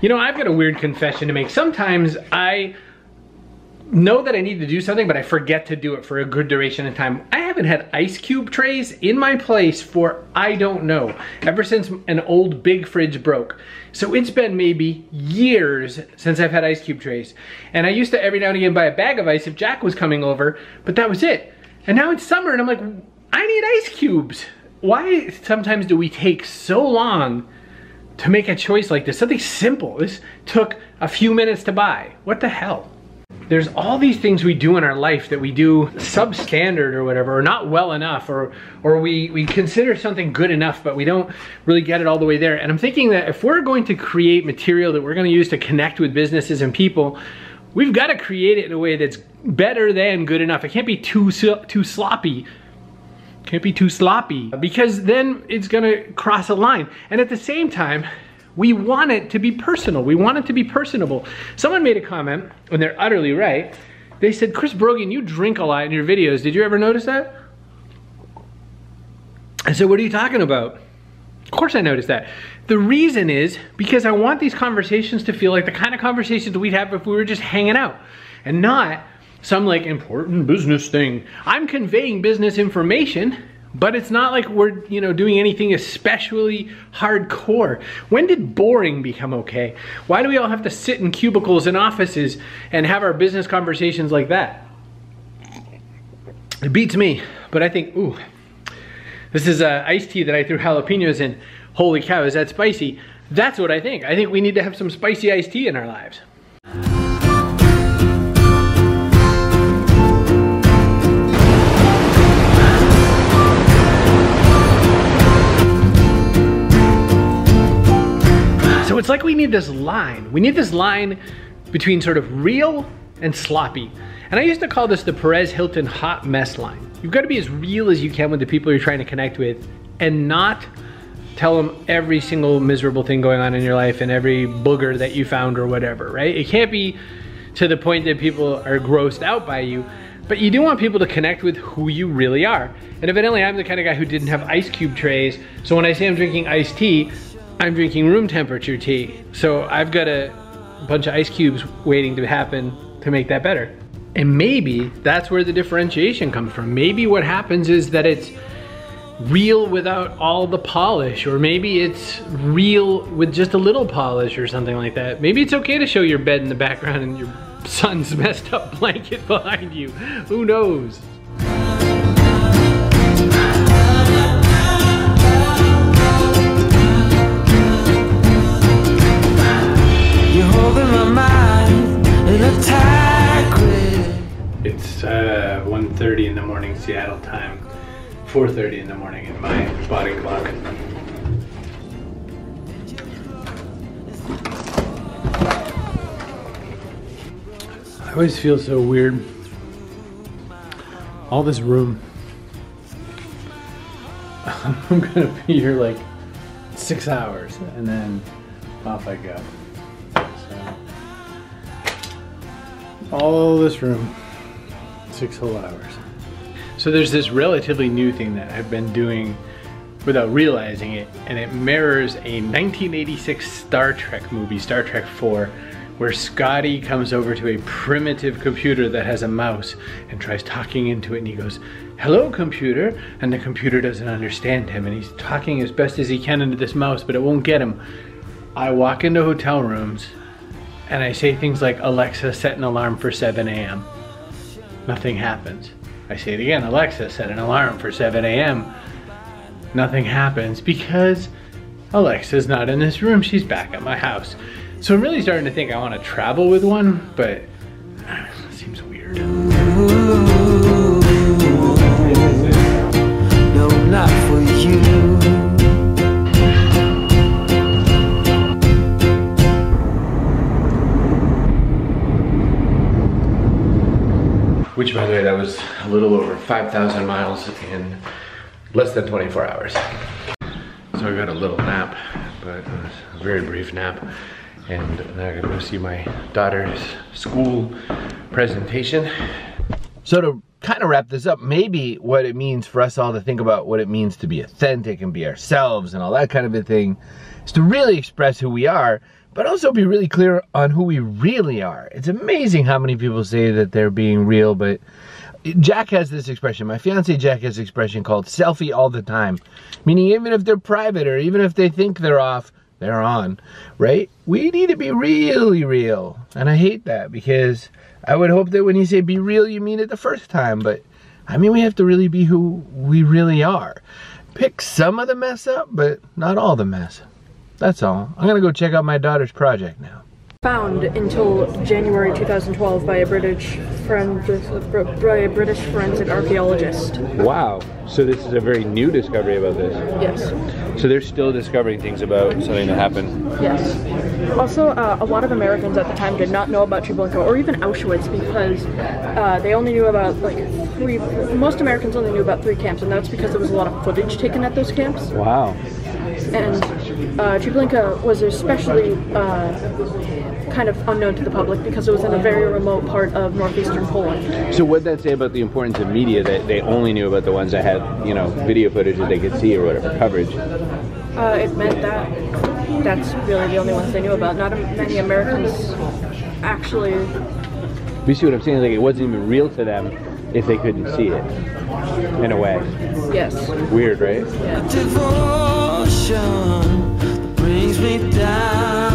You know, I've got a weird confession to make. Sometimes I know that I need to do something, but I forget to do it for a good duration of time. I haven't had ice cube trays in my place for, I don't know, ever since an old big fridge broke. So it's been maybe years since I've had ice cube trays. And I used to every now and again buy a bag of ice if Jack was coming over, but that was it. And now it's summer and I'm like, I need ice cubes. Why sometimes do we take so long to make a choice like this? Something simple. This took a few minutes to buy. What the hell? There's all these things we do in our life that we do substandard or whatever, or not well enough, or we consider something good enough, but we don't really get it all the way there. And I'm thinking that if we're going to create material that we're going to use to connect with businesses and people, we've got to create it in a way that's better than good enough. It can't be too sloppy. Can't be too sloppy, because then it's gonna cross a line. And at the same time, we want it to be personal. We want it to be personable. Someone made a comment, and they're utterly right. They said, Chris Brogan, you drink a lot in your videos. Did you ever notice that? I said, what are you talking about? Of course I noticed that. The reason is because I want these conversations to feel like the kind of conversations we'd have if we were just hanging out, and not some like important business thing. I'm conveying business information, but it's not like we're, you know, doing anything especially hardcore. When did boring become okay? Why do we all have to sit in cubicles and offices and have our business conversations like that? It beats me, but I think, ooh, this is iced tea that I threw jalapenos in. Holy cow, is that spicy? That's what I think. I think we need to have some spicy iced tea in our lives. So it's like we need this line. We need this line between sort of real and sloppy. And I used to call this the Perez Hilton hot mess line. You've got to be as real as you can with the people you're trying to connect with, and not tell them every single miserable thing going on in your life and every booger that you found or whatever, right? It can't be to the point that people are grossed out by you, but you do want people to connect with who you really are. And evidently I'm the kind of guy who didn't have ice cube trays, so when I say I'm drinking iced tea, I'm drinking room temperature tea. So I've got a bunch of ice cubes waiting to happen to make that better. And maybe that's where the differentiation comes from. Maybe what happens is that it's real without all the polish, or maybe it's real with just a little polish or something like that. Maybe it's okay to show your bed in the background and your son's messed up blanket behind you. Who knows? It's 1:30 in the morning Seattle time, 4:30 in the morning in my body clock. I always feel so weird. All this room. I'm gonna be here like 6 hours and then off I go. All this room, 6 whole hours. So there's this relatively new thing that I've been doing without realizing it, and it mirrors a 1986 Star Trek movie, Star Trek 4, where Scotty comes over to a primitive computer that has a mouse and tries talking into it, and he goes, "Hello, computer," and the computer doesn't understand him, and he's talking as best as he can into this mouse, but it won't get him. I walk into hotel rooms and I say things like, "Alexa, set an alarm for 7 a.m. Nothing happens. I say it again, "Alexa, set an alarm for 7 a.m. Nothing happens, because Alexa's not in this room, she's back at my house. So I'm really starting to think I want to travel with one, but it seems weird. No, not for you. Which, by the way, that was a little over 5,000 miles in less than 24 hours. So I got a little nap, but it was a very brief nap. And now I gotta go see my daughter's school presentation. So to kind of wrap this up, maybe what it means for us all to think about what it means to be authentic and be ourselves and all that kind of a thing is to really express who we are, but also be really clear on who we really are. It's amazing how many people say that they're being real, but Jack has this expression, my fiance Jack has this expression called selfie all the time. Meaning even if they're private or even if they think they're off, they're on, right? We need to be really real. And I hate that because I would hope that when you say be real, you mean it the first time. But I mean, we have to really be who we really are. Pick some of the mess up, but not all the mess. That's all. I'm gonna go check out my daughter's project now. Found until January 2012 by a British forensic archaeologist. Wow. So this is a very new discovery about this. Yes. So they're still discovering things about something that happened. Yes. Also, a lot of Americans at the time did not know about Treblinka or even Auschwitz because they only knew about like most Americans only knew about 3 camps, and that's because there was a lot of footage taken at those camps. Wow. And Treblinka was especially kind of unknown to the public because it was in a very remote part of northeastern Poland. So what did that say about the importance of media, that they only knew about the ones that had, you know, video footage that they could see or whatever, coverage? It meant that that's really the only ones they knew about. Not many Americans actually... You see what I'm saying? Like, it wasn't even real to them if they couldn't see it, in a way. Yes. Weird, right? Yeah. Devotion brings me down.